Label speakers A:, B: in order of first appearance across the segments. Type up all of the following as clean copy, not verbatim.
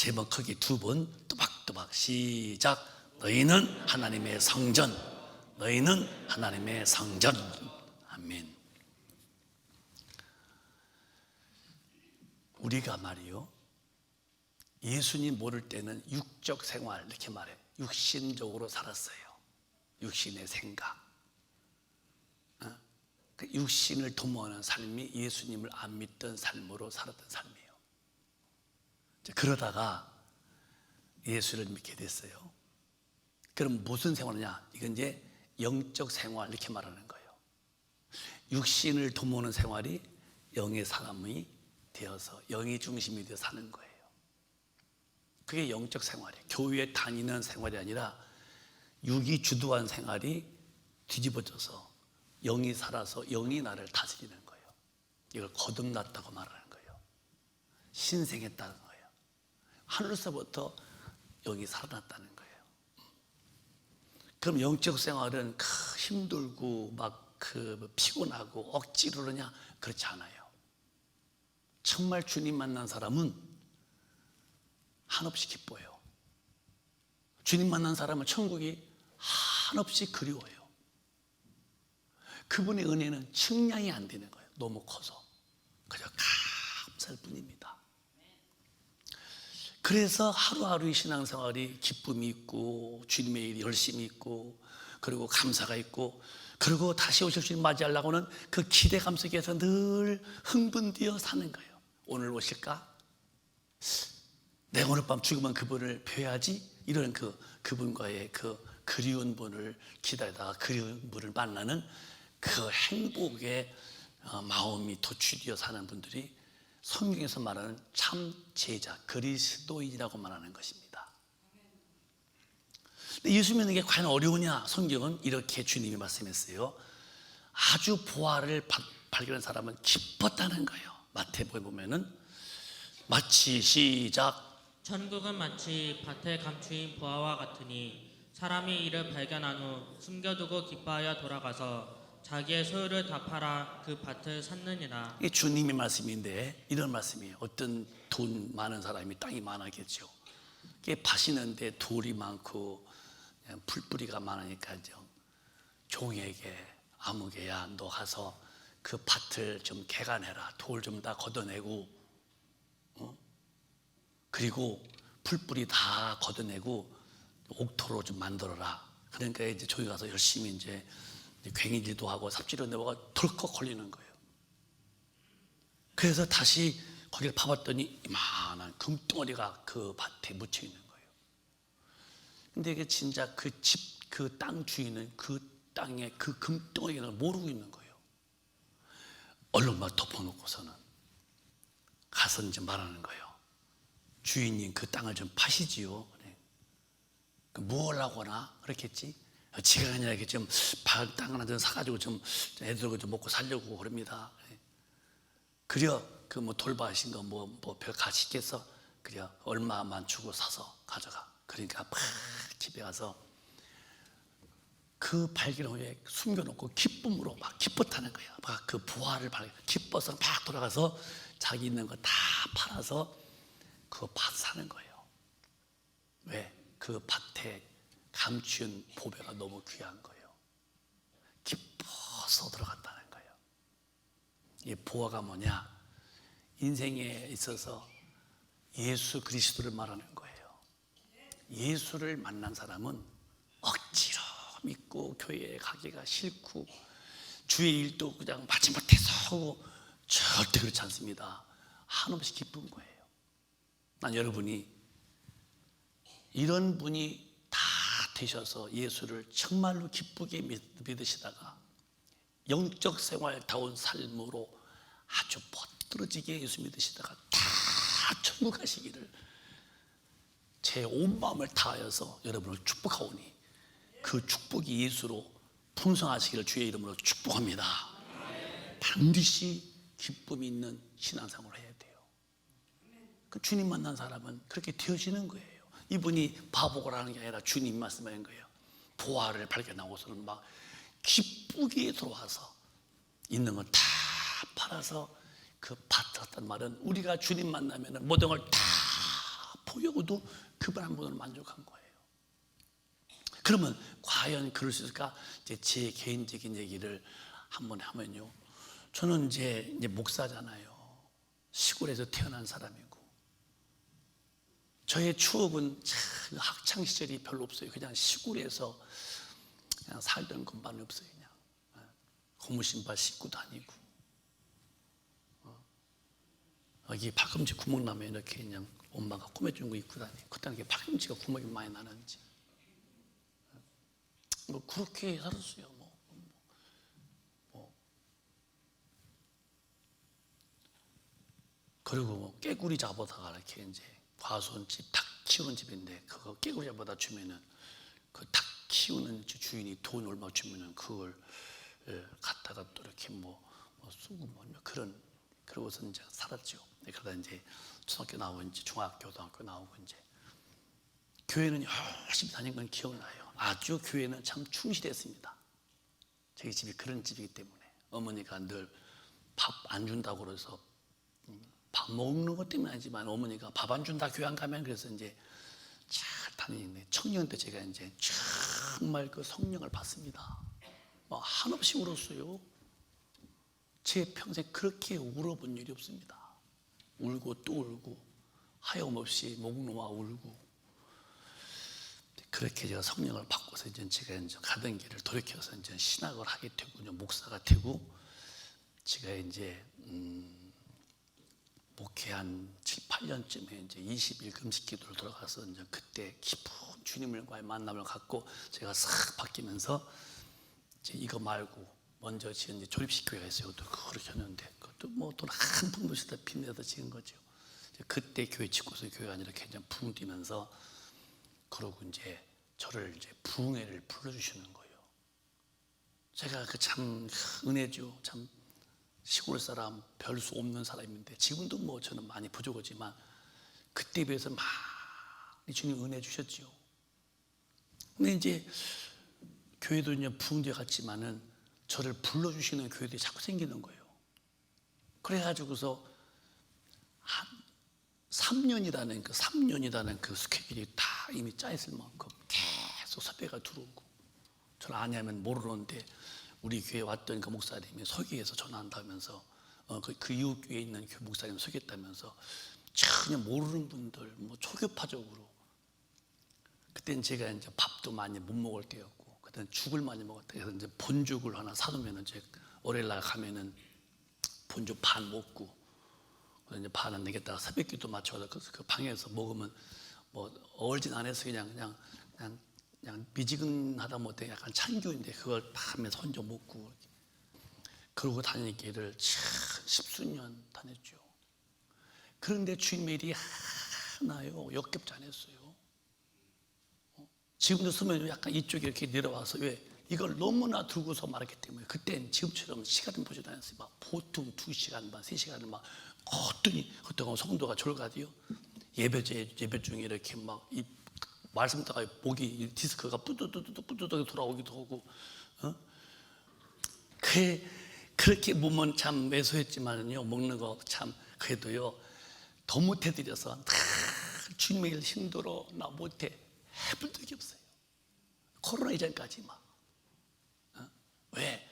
A: 제목 크게 2번 또박또박 시작. 너희는 하나님의 성전, 너희는 하나님의 성전. 아멘. 우리가 말이요, 예수님 모를 때는 육적 생활 이렇게 말해요. 육신적으로 살았어요. 육신의 생각, 그 육신을 도모하는 삶이 예수님을 안 믿던 삶으로 살았던 삶이에요. 그러다가 예수를 믿게 됐어요. 그럼 무슨 생활이냐? 이건 이제 영적 생활 이렇게 말하는 거예요. 육신을 도모하는 생활이 영의 사람이 되어서 영의 중심이 되어 사는 거예요. 그게 영적 생활이에요. 교회에 다니는 생활이 아니라 육이 주도한 생활이 뒤집어져서 영이 살아서 영이 나를 다스리는 거예요. 이걸 거듭났다고 말하는 거예요. 신생했다는 거예요. 하늘서부터 영이 살아났다는 거예요. 그럼 영적 생활은 힘들고 막 피곤하고 억지로 그러냐? 그렇지 않아요. 정말 주님 만난 사람은 한없이 기뻐요. 주님 만난 사람은 천국이 한없이 그리워요. 그분의 은혜는 측량이 안 되는 거예요. 너무 커서. 그저 감사할 뿐입니다. 그래서 하루하루의 신앙생활이 기쁨이 있고 주님의 일이 열심히 있고 그리고 감사가 있고 그리고 다시 오실 주님 맞이하려고는 그 기대감 속에서 늘 흥분되어 사는 거예요. 오늘 오실까? 내가 오늘 밤 죽으면 그분을 뵈야지. 이런 그분과의 그 그리운 분을 기다리다가 그리운 분을 만나는 그 행복의 마음이 도취되어 사는 분들이 성경에서 말하는 참 제자, 그리스도인이라고 말하는 것입니다. 근데 예수 믿는 게 과연 어려우냐? 성경은 이렇게 주님이 말씀했어요. 아주 보화를 발견한 사람은 기뻤다는 거예요. 마태복음에 보면은 마치 시작.
B: 천국은 마치 밭에 감추인 보화와 같으니 사람이 이를 발견한 후 숨겨두고 기뻐하여 돌아가서 자기의 소유를 다 팔아 그 밭을 샀느니라.
A: 이게 주님의 말씀인데 이런 말씀이에요. 어떤 돈 많은 사람이 땅이 많았겠죠. 이게 밭이는데 돌이 많고 풀뿌리가 많으니까 종에게 아무개야 너 가서 그 밭을 좀 개간해라. 돌 좀 다 걷어내고 그리고 풀뿌리 다 걷어내고 옥토로 좀 만들어라. 그러니까 이제 종이 가서 열심히 이제 괭이질도 하고 삽질을 내다가 덜컥 걸리는 거예요. 그래서 다시 거기를 파봤더니 이만한 금덩어리가 그 밭에 묻혀 있는 거예요. 근데 이게 진짜 그 집, 그 땅 주인은 그 땅에 그 금덩어리를 모르고 있는 거예요. 얼른 막 덮어놓고서는 가서 이제 말하는 거예요. 주인님 그 땅을 좀 파시지요. 뭘 하거나 그렇겠지. 지가 아니라 이렇게 좀 땅 하나 좀 사가지고 좀 애들하고 좀 먹고 살려고 그럽니다. 그려 그 뭐 돌밭인 거 뭐 별 가치 있겠어? 그려 얼마만 주고 사서 가져가. 그러니까 막 집에 가서 그 발견 후에 숨겨놓고 기쁨으로 막 기뻤다는 거야. 막 그 부활을 발견, 기뻐서 막 돌아가서 자기 있는 거 다 팔아서 그 밭 사는 거예요. 왜? 그 밭에 감춘 보배가 너무 귀한 거예요. 기뻐서 들어갔다는 거예요. 이 보화가 뭐냐? 인생에 있어서 예수 그리스도를 말하는 거예요. 예수를 만난 사람은 억지로 믿고 교회에 가기가 싫고 주의 일도 그냥 마지못해서 하고 절대 그렇지 않습니다. 한없이 기쁜 거예요. 난 여러분이 이런 분이 다 되셔서 예수를 정말로 기쁘게 믿으시다가 영적 생활다운 삶으로 아주 멋들어지게 예수 믿으시다가 다 천국 가시기를 제 온 마음을 다하여서 여러분을 축복하오니 그 축복이 예수로 풍성하시기를 주의 이름으로 축복합니다. 반드시 기쁨이 있는 신앙생활을 해야 돼요. 그 주님 만난 사람은 그렇게 되어지는 거예요. 이분이 바보라는 게 아니라 주님 말씀하는 거예요. 보화를 발견하고서는 막 기쁘게 들어와서 있는 걸 다 팔아서 그 밭 같단 말은 우리가 주님 만나면 모든 걸 다 포기하고 아무도 그분 한 분으로 만족한 거예요. 그러면 과연 그럴 수 있을까? 이제 제 개인적인 얘기를 한번 하면요. 저는 이제 목사잖아요. 시골에서 태어난 사람이고, 저의 추억은 참 학창 시절이 별로 없어요. 그냥 시골에서 그냥 살던 것만 없어요. 그냥 고무신발 신고 다니고, 여기 팔꿈치 구멍 나면 이렇게 그냥 엄마가 꾸며준 거 입고 다니고, 그때 이렇게 팔꿈치가 구멍이 많이 나는지 뭐 그렇게 살았어요. 그리고 뭐 깨구리 잡아다가 이렇게 이제 과수원집 닭 키우는 집인데, 그거 깨구리 잡아다 주면은 그 닭 키우는 주인이 돈 얼마 주면은 그걸 갖다가 또 이렇게 뭐 쓰고 뭐 그런, 그러고서 이제 살았죠. 그러다 이제 초등학교 나오고 이제 중학교, 고등학교 나오고 이제 교회는 열심히 다닌 건 기억나요. 아주 교회는 참 충실했습니다. 저희 집이 그런 집이기 때문에 어머니가 늘 밥 안 준다고 그래서, 밥 먹는 것 때문은 아니지만 어머니가 밥 안 준다 교회 안 가면, 그래서 이제 잘 다니는데 청년 때 제가 이제 정말 그 성령을 받습니다. 뭐 한없이 울었어요. 제 평생 그렇게 울어본 일이 없습니다. 울고 또 울고 하염없이 목 놓아 울고, 그렇게 제가 성령을 받고서 이제 제가 이제 가던 길을 돌이켜서 이제 신학을 하게 되고 목사가 되고, 제가 이제 목회한 7, 8년쯤에 이제 20일 금식 기도를 들어가서 이제 그때 깊은 주님과의 만남을 갖고 제가 싹 바뀌면서, 이제 이거 말고 먼저 지은 이제 조립식 교회가 있어요. 또 그렇게 했는데 그것도 뭐 돈 한 푼도 없이 다 빚내서 지은 거죠. 그때 교회 짓고서 교회가 이렇게 이제 붕 뛰면서, 그러고 이제 저를 이제 부흥회를 불러주시는 거예요. 제가 그 참 은혜죠. 참 시골 사람, 별 수 없는 사람인데, 지금도 뭐 저는 많이 부족하지만 그때에 비해서 많이 주님 은혜 주셨죠. 근데 이제 교회도 이제 부흥제 같지만은 저를 불러주시는 교회들이 자꾸 생기는 거예요. 그래가지고서 한 3년이라는 그 스케줄이 다 이미 짜있을 만큼 계속 섭외가 들어오고, 저를 아냐면 모르는데 우리 교회 왔던 그 목사님이 소개해서 전화한다면서, 그 이웃 교회에 있는 그 목사님 소개했다면서, 전혀 모르는 분들 뭐 초교파적으로. 그때는 제가 이제 밥도 많이 못 먹을 때였고, 그때는 죽을 많이 먹었다. 그래서 이제 본죽을 하나 사놓으면은 이제 월요일 날 가면은 본죽 반 먹고, 이제 반은 내겠다가 새벽기도 맞춰서 그 방에서 먹으면 뭐 얼진 안 해서 그냥 미지근하다 못해 약간 찬교인데, 그걸 밤에 혼자 먹고 그러고 다니는 길을 참 십수년 다녔죠. 그런데 주님의 일이 하나요 역겹지 않았어요. 지금도 쓰면 약간 이쪽에 이렇게 내려와서, 왜? 이걸 너무나 두고서 말했기 때문에. 그때는 지금처럼 시간을 보지도 않았어요. 막 보통 2시간 반, 3시간을 막 걷더니, 그때가 성도가 졸가디요. 예배 중에 이렇게 막 이 말씀 듣다가 목이 디스크가 뿌듯 돌아오기도 하고, 그렇게 몸은 참 매소했지만요, 먹는 거 참 그래도요 더 못해드려서 주님의 일 힘들어 나 못해 해본 적이 없어요. 코로나 이전까지 막. 왜?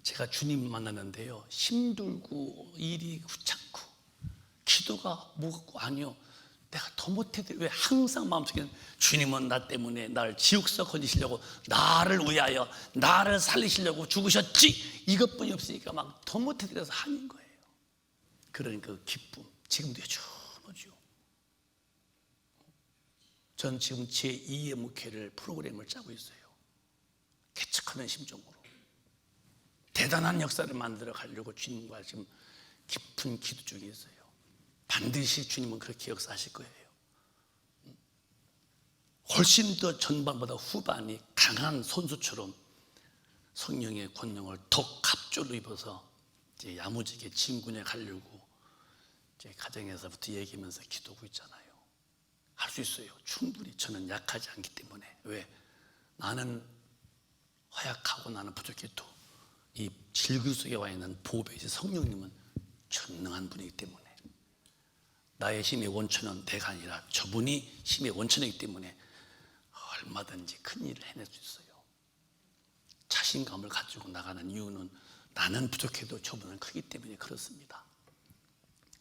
A: 제가 주님 만났는데요, 힘들고 일이 귀찮고 기도가 뭐고, 아니요, 내가 더 못해도, 왜? 항상 마음속에는 주님은 나 때문에 나를 지옥서 건지시려고, 나를 위하여 나를 살리시려고 죽으셨지, 이것뿐이 없으니까 막 더 못해드려서 한인 거예요. 그런 그 기쁨 지금도 여전하죠. 전 지금 제2의 목회를 프로그램을 짜고 있어요. 개척하는 심정으로 대단한 역사를 만들어 가려고 주님과 지금 깊은 기도 중에 있어요. 반드시 주님은 그렇게 역사하실 거예요. 훨씬 더 전반보다 후반이 강한 선수처럼 성령의 권능을 더 갑절로 입어서 이제 야무지게 진군에 가려고 이제 가정에서부터 얘기하면서 기도하고 있잖아요. 할 수 있어요. 충분히. 저는 약하지 않기 때문에. 왜? 나는 허약하고 나는 부족해도 이 질그 속에 와 있는 보배이신 성령님은 전능한 분이기 때문에 나의 힘의 원천은 내가 아니라 저분이 힘의 원천이기 때문에 얼마든지 큰 일을 해낼 수 있어요. 자신감을 가지고 나가는 이유는 나는 부족해도 저분은 크기 때문에 그렇습니다.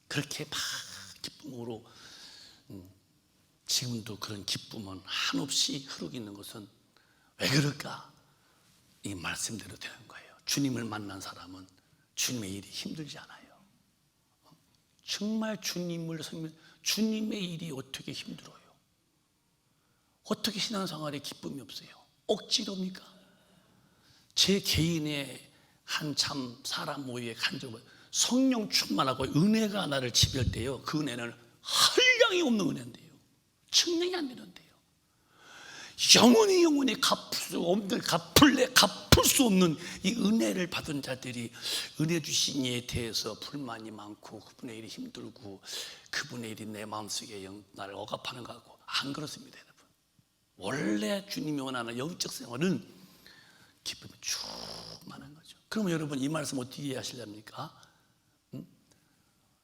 A: 그렇게 막 기쁨으로 지금도 그런 기쁨은 한없이 흐르고 있는 것은 왜 그럴까? 이 말씀대로 되는 거예요. 주님을 만난 사람은 주님의 일이 힘들지 않아요. 정말 주님을 섬기면 주님의 일이 어떻게 힘들어요? 어떻게 신앙생활에 기쁨이 없어요? 억지로입니까? 제 개인의 한참 사람 모임에 간 적은 성령 충만하고 은혜가 나를 지배할 때요, 그 은혜는 한량이 없는 은혜인데요, 측량이 안 되는데요, 영원히 갚을 수 없는 이 은혜를 받은 자들이 은혜 주신 이에 대해서 불만이 많고 그분의 일이 힘들고 그분의 일이 내 마음속에 나를 억압하는 것 같고, 안 그렇습니다. 여러분, 원래 주님이 원하는 영적 생활은 기쁨이 충만한 거죠. 그러면 여러분 이 말씀 어떻게 이해하시렵니까?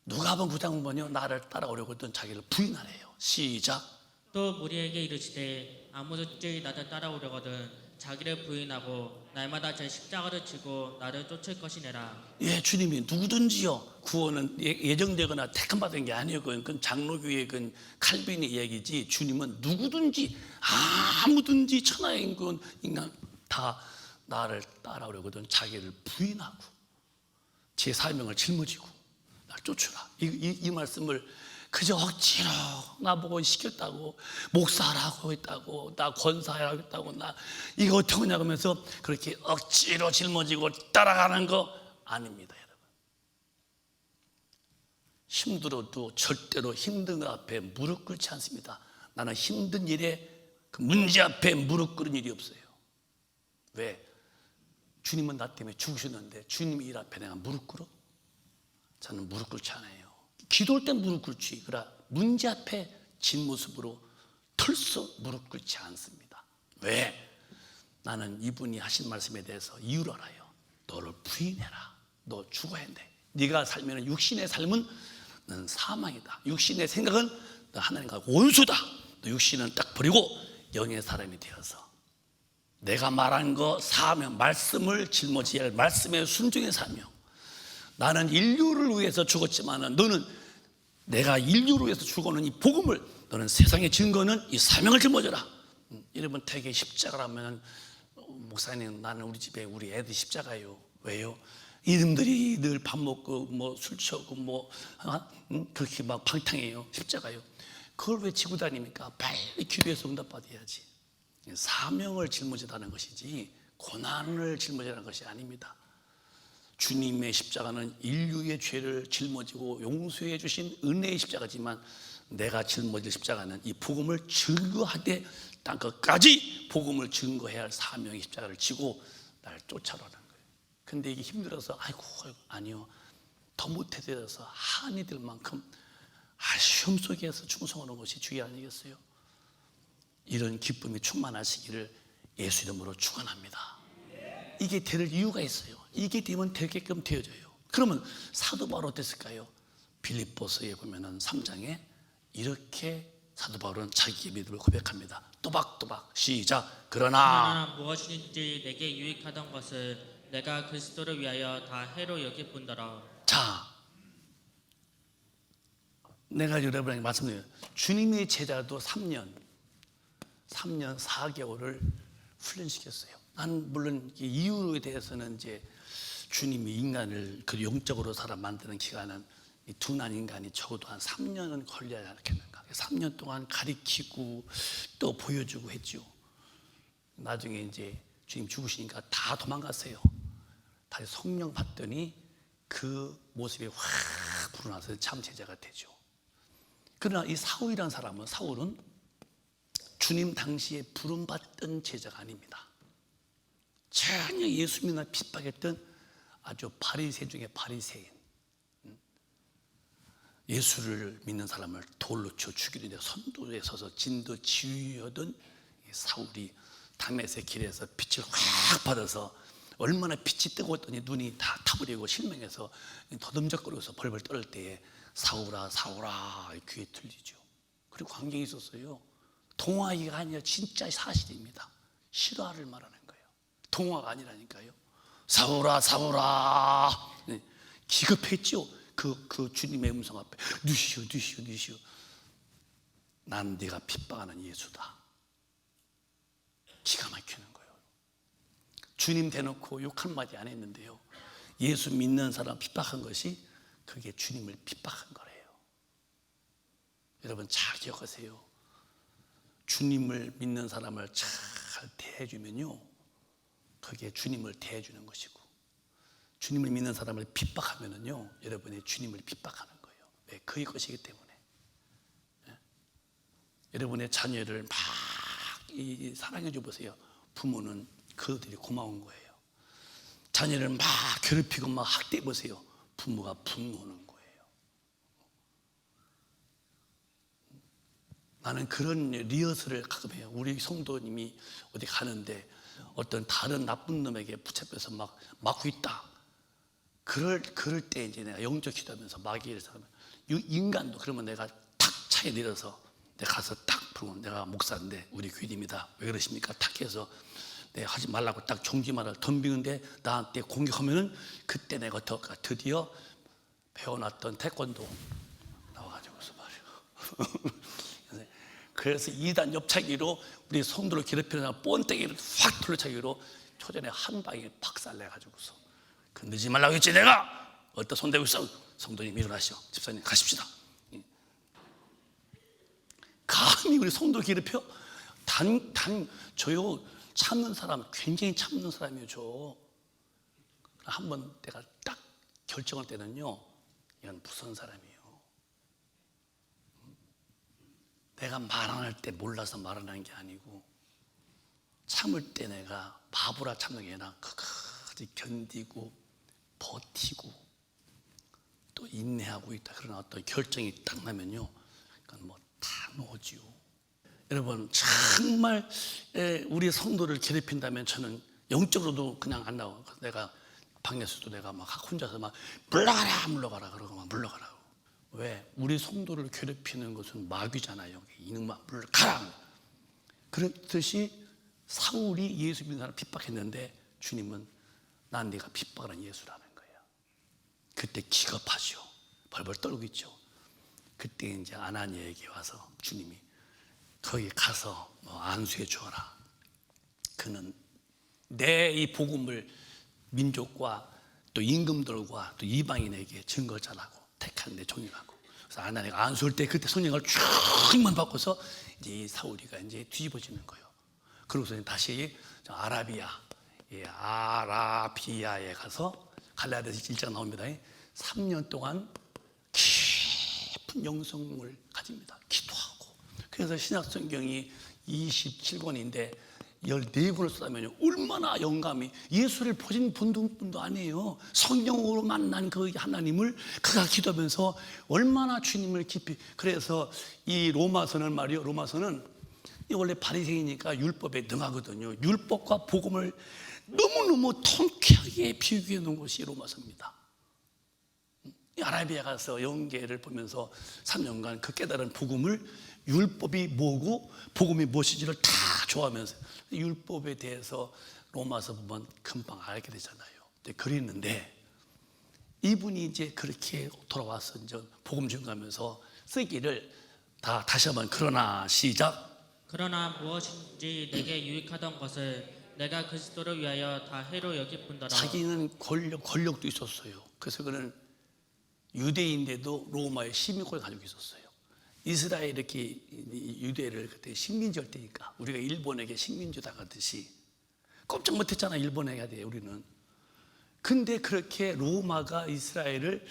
A: 누가복음 9장 보면요, 나를 따라오려거든 자기를 부인하래요. 시작.
B: 또 무리에게 이르시되 아무든지 나를 따라오려거든 자기를 부인하고 날마다 제 십자가를 지고 나를 쫓을 것이니라.
A: 예, 주님이 누구든지요, 구원은 예정되거나 택함받은 게 아니에요. 그건 장로교의 그 칼빈의 이야기지, 주님은 누구든지 아무든지 천하의 인간 다 나를 따라오려거든 자기를 부인하고 제 사명을 짊어지고 날 쫓으라. 이 말씀을 그저 억지로 나보고 시켰다고, 목사라고 했다고, 나 권사라고 했다고, 나 이거 어떻게 하냐고 하면서 그렇게 억지로 짊어지고 따라가는 거 아닙니다. 여러분, 힘들어도 절대로 힘든 것 앞에 무릎 꿇지 않습니다. 나는 힘든 일에 그 문제 앞에 무릎 꿇은 일이 없어요. 왜? 주님은 나 때문에 죽으셨는데 주님의 일 앞에 내가 무릎 꿇어? 저는 무릎 꿇지 않아요. 기도할 땐 무릎 꿇지, 그러나 문제 앞에 진 모습으로 털썩 무릎 꿇지 않습니다. 왜? 나는 이분이 하신 말씀에 대해서 이유를 알아요. 너를 부인해라. 너 죽어야 돼. 네가 살면 육신의 삶은 넌 사망이다. 육신의 생각은 너 하나님과 원수다. 너 육신은 딱 버리고 영의 사람이 되어서 내가 말한 거 사명, 말씀을 짊어지어야 할 말씀의 순종의 사명. 나는 인류를 위해서 죽었지만 너는 내가 인류를 위해서 죽어는 이 복음을, 너는 세상의 증거는 이 사명을 짊어져라. 여러분, 되게 십자가라면 목사님, 나는 우리 집에 우리 애들 십자가예요. 왜요? 이놈들이 늘 밥 먹고 뭐 술 취하고 그렇게 막 방탕해요. 십자가요. 그걸 왜 지고 다닙니까? 빨리 기도해서 응답받아야지. 사명을 짊어지다는 것이지 고난을 짊어지라는 것이 아닙니다. 주님의 십자가는 인류의 죄를 짊어지고 용서해 주신 은혜의 십자가지만, 내가 짊어질 십자가는 이 복음을 증거하되 땅끝까지 복음을 증거해야 할 사명의 십자가를 지고 날 쫓아오라는 거예요. 근데 이게 힘들어서 아이고 아니요, 더 못해서 한이 될 만큼 시험 속에서 충성하는 것이 주의 아니겠어요? 이런 기쁨이 충만하시기를 예수 이름으로 축원합니다. 이게 될 이유가 있어요. 이게 되면 되게끔 되어져요. 그러면 사도 바울 어땠을까요? 빌립보서에 보면은 3장에 이렇게 사도 바울은 자기의 믿음을 고백합니다. 또박또박 시작. 그러나
B: 무엇이든지 내게 유익하던 것을 내가 그리스도를 위하여 다 해로 여길 뿐더러.
A: 자, 내가 여러분에게 말씀드려요. 주님의 제자도 3년 4개월을 훈련시켰어요. 난 물론 이유에 대해서는 이제 주님이 인간을 그 영적으로 살아 만드는 기간은 이 둔한 인간이 적어도 한 3년은 걸려야 않겠는가. 3년 동안 가리키고 또 보여주고 했죠. 나중에 이제 주님 죽으시니까 다 도망갔어요. 다시 성령 받더니 그 모습이 확 불어나서 참 제자가 되죠. 그러나 이 사울이라는 사람은, 사울은 주님 당시에 부름받던 제자가 아닙니다. 전혀 예수 믿나 핍박했던 아주 바리새 중에 바리새인, 예수를 믿는 사람을 돌로 쳐 죽이는데 선두에 서서 진도 지휘하던 사울이 다메섹 길에서 빛을 확 받아서 얼마나 빛이 뜨거웠더니 눈이 다 타버리고 실명해서 더듬적거려서 벌벌 떨을 때에 사울아 사울아 귀에 들리죠. 그리고 광경이 있었어요. 동화가 아니라 진짜 사실입니다. 실화를 말하는 거예요. 동화가 아니라니까요. 사울아 사울아. 네. 기급했죠. 그 주님의 음성 앞에 누시오 누시오 누시오. 난 네가 핍박하는 예수다. 기가 막히는 거예요. 주님 대놓고 욕 한마디 안 했는데요, 예수 믿는 사람 핍박한 것이 그게 주님을 핍박한 거래요. 여러분 잘 기억하세요. 주님을 믿는 사람을 잘 대해주면요, 그게 주님을 대해주는 것이고, 주님을 믿는 사람을 핍박하면은요, 여러분이 주님을 핍박하는 거예요. 왜? 그의 것이기 때문에. 예? 여러분의 자녀를 막 사랑해 줘 보세요. 부모는 그들이 고마운 거예요. 자녀를 막 괴롭히고 막 학대해 보세요. 부모가 분노하는 거예요. 나는 그런 리허설을 가끔 해요. 우리 성도님이 어디 가는데 어떤 다른 나쁜 놈에게 붙잡혀서 막 맞고 있다. 그럴 때 이제 내가 영적 기도하면서 마귀를 하면, 인간도 그러면 내가 탁 차에 내려서 내가 가서 딱 부르면, 내가 목사인데 우리 교인입니다, 왜 그러십니까? 탁 해서 내가 하지 말라고 딱 종지마를 덤비는데 나한테 공격하면은, 그때 내가 드디어 배워놨던 태권도 나와가지고서 말이야. 그래서 2단 옆차기로 우리 성도를 괴롭히는 뻔때기를 확 돌려차기로 초전에 한 방에 박살내가지고서, 그 늦지 말라고 했지 내가. 어디다 손대고 있어. 성도님 일어나시오. 집사님 가십시다. 감히 우리 성도를 괴롭혀? 저요, 참는 사람 굉장히 참는 사람이에요. 저 한번 내가 딱 결정할 때는요, 이건 무서운 사람이에요. 내가 말 안 할 때 몰라서 말 안 하는 게 아니고, 참을 때 내가 바보라 참는 게 아니라 끝까지 견디고 버티고 또 인내하고 있다, 그런 어떤 결정이 딱 나면요, 그건 뭐 다 놓지요. 여러분 정말 우리 성도를 괴롭힌다면 저는 영적으로도 그냥 안 나와. 내가 방에서도 내가 막 혼자서 막 물러가라 그러고 막 물러가라고. 왜? 우리 성도를 괴롭히는 것은 마귀잖아요. 이놈아 물러가라. 그렇듯이 사울이 예수 믿는 사람을 핍박했는데 주님은 난 네가 핍박하는 예수라는 거예요. 그때 기겁하죠. 벌벌 떨고 있죠. 그때 이제 아나니아에게 와서 주님이 거기 가서 안수해 주어라. 그는 내 이 복음을 민족과 또 임금들과 또 이방인에게 증거 전하고 택한 내 종이라고. 그래서 아나니아가 안수할 때 그때 성령을 쫙만 바꿔서 이제 이 사울이가 이제 뒤집어지는 거예요. 그러고서 다시 아라비아에 가서 갈라디아서 1장 나옵니다. 3년 동안 깊은 영성을 가집니다. 기도하고. 그래서 신약성경이 27권인데 14권을 쓰다면요, 얼마나 영감이, 예수를 보신 분도 아니에요. 성령으로 만난 그 하나님을 그가 기도하면서 얼마나 주님을 깊이. 그래서 이 로마서는 말이요, 로마서는 원래 바리새인이니까 율법에 능하거든요. 율법과 복음을 너무너무 통쾌하게 비교해 놓은 것이 로마서입니다. 아라비아 가서 영계를 보면서 3년간 그 깨달은 복음을, 율법이 뭐고 복음이 무엇인지를 다 좋아하면서 율법에 대해서 로마서 보면 금방 알게 되잖아요. 그랬는데 이분이 이제 그렇게 돌아와서 이제 복음 증거하면서 쓰기를 다시 한번, 그러나 시작.
B: 그러나 무엇인지 내게 유익하던 것을 내가 그리스도를 위하여 다 해로 여길 뿐더러.
A: 자기는 권력도 있었어요. 그래서 그는 유대인데도 로마의 시민권을 가지고 있었어요. 이스라엘 이렇게 유대를 그때 식민지할 때니까 우리가 일본에게 식민지 당하듯이 꼼짝 못했잖아. 일본에 해야 돼 우리는. 근데 그렇게 로마가 이스라엘을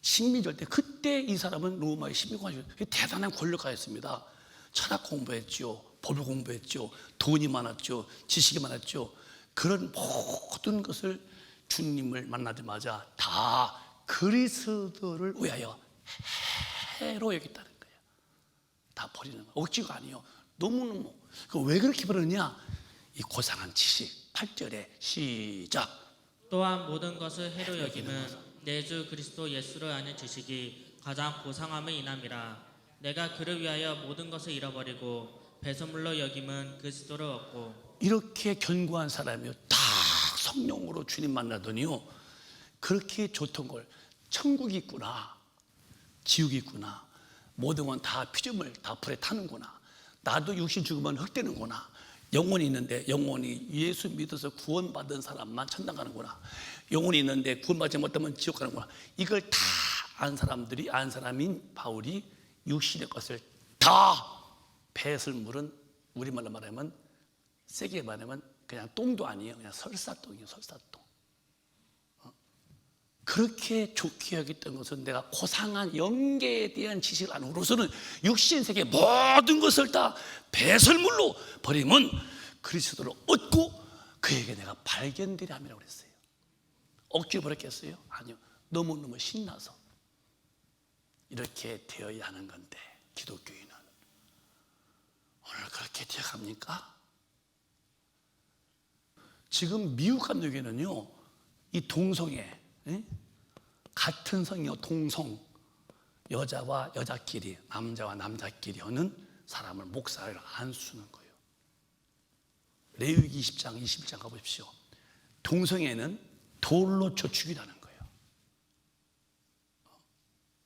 A: 식민지할 때, 그때 이 사람은 로마의 시민권을 가지고 대단한 권력가였습니다. 철학 공부했죠, 법을 공부했죠, 돈이 많았죠, 지식이 많았죠. 그런 모든 것을 주님을 만나자마자 다 그리스도를 위하여 해로 여겼다는 거예요. 다 버리는 거예요. 억지가 아니에요. 너무너무. 왜 그렇게 버렸냐? 이 고상한 지식. 8절에 시작.
B: 또한 모든 것을 해로 여김은 내 주 그리스도 예수를 아는 지식이 가장 고상함을 인함이라. 내가 그를 위하여 모든 것을 잃어버리고 배설물로 여김은 그리스도를 얻고.
A: 이렇게 견고한 사람이요, 다 성령으로 주님 만나더니요, 그렇게 좋던 걸, 천국이 있구나, 지옥이 있구나, 모든 건 다 피조물 다 불에 타는구나, 나도 육신 죽으면 흙되는구나, 영혼이 있는데 영혼이 예수 믿어서 구원받은 사람만 천당 가는구나, 영혼이 있는데 구원받지 못하면 지옥 가는구나, 이걸 다 안 사람인 바울이 육신의 것을 다, 배설물은 우리말로 말하면, 세게 말하면 그냥 똥도 아니에요. 그냥 설사똥이에요. 설사똥. 그렇게 좋게 여겼던 것은 내가 고상한 영계에 대한 지식을 안으로서는 육신 세계 모든 것을 다 배설물로 버리면 그리스도를 얻고 그에게 내가 발견되려 함이라고 그랬어요. 억지로 버렸겠어요? 아니요. 너무너무 신나서 이렇게 되어야 하는 건데, 기독교인은 오늘 그렇게 되어갑니까? 지금 미국 같은 경우에는요, 이 동성애, 같은 성이요, 동성, 여자와 여자끼리, 남자와 남자끼리 하는 사람을 목사를 안 쓰는 거예요. 레위기 20장, 21장 가보십시오. 동성애는 돌로 쳐 죽이라는 거예요.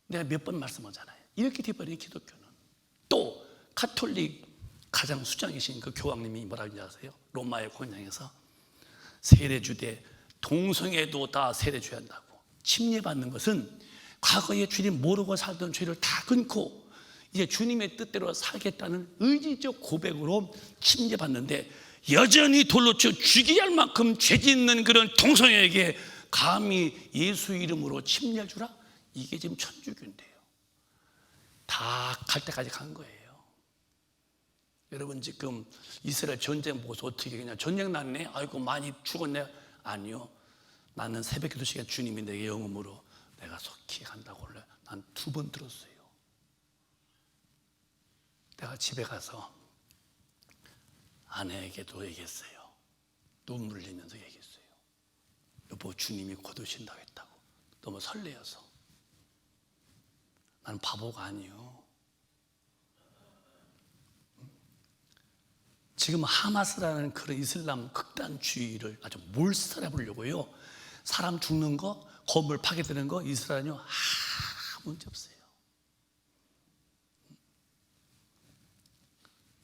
A: 내가 몇 번 말씀하잖아요. 이렇게 되어버린 기독교는. 또 가톨릭 가장 수장이신 그 교황님이 뭐라고 하는지 아세요? 로마의 공장에서 세례주되 동성애도 다 세례줘야 한다고. 침례받는 것은 과거에 주님 모르고 살던 죄를 다 끊고 이제 주님의 뜻대로 살겠다는 의지적 고백으로 침례받는데, 여전히 돌로 쳐 죽이야 할 만큼 죄 짓는 그런 동성애에게 감히 예수 이름으로 침례를 주라? 이게 지금 천주교인데요. 다 갈 때까지 간 거예요. 여러분, 지금 이스라엘 전쟁 보고서 어떻게 그냥 전쟁 났네? 아이고 많이 죽었네? 아니요. 나는 새벽 기도 시간 주님이 내게 영음으로 내가 속히 간다고 원래 난 2번 들었어요. 내가 집에 가서 아내에게도 얘기했어요. 눈물 흘리면서 얘기했어요. 여보, 주님이 곧 오신다고 했다고. 너무 설레어서. 나는 바보가 아니요. 지금 하마스라는 그런 이슬람 극단주의를 아주 몰살해 보려고요, 사람 죽는 거, 건물 파괴되는 거 이스라엘은요 아무 문제 없어요.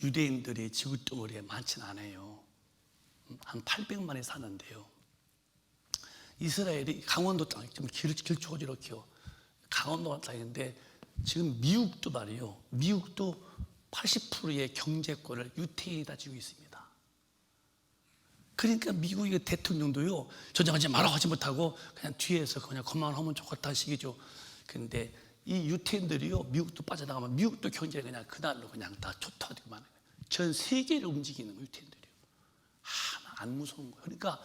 A: 유대인들이 지구덩어리에 많지는 않아요. 한 800만이 사는데요, 이스라엘이 강원도 땅, 좀 길쭉하죠 이렇게요. 강원도 땅인데 지금 미국도 말이에요, 미국도 80%의 경제권을 유태인이 쥐고 있습니다. 그러니까 미국의 대통령도요, 전쟁하지 말라고 하지 못하고 그냥 뒤에서 그냥 그만 하면 좋겠다 식이죠. 그런데 이 유태인들이요, 미국도 빠져나가면 미국도 경제가 그냥 그날로 그냥 다 좋다고 하는 거예요. 전 세계를 움직이는 거예요, 유태인들이요. 하나 안 무서운 거예요. 그러니까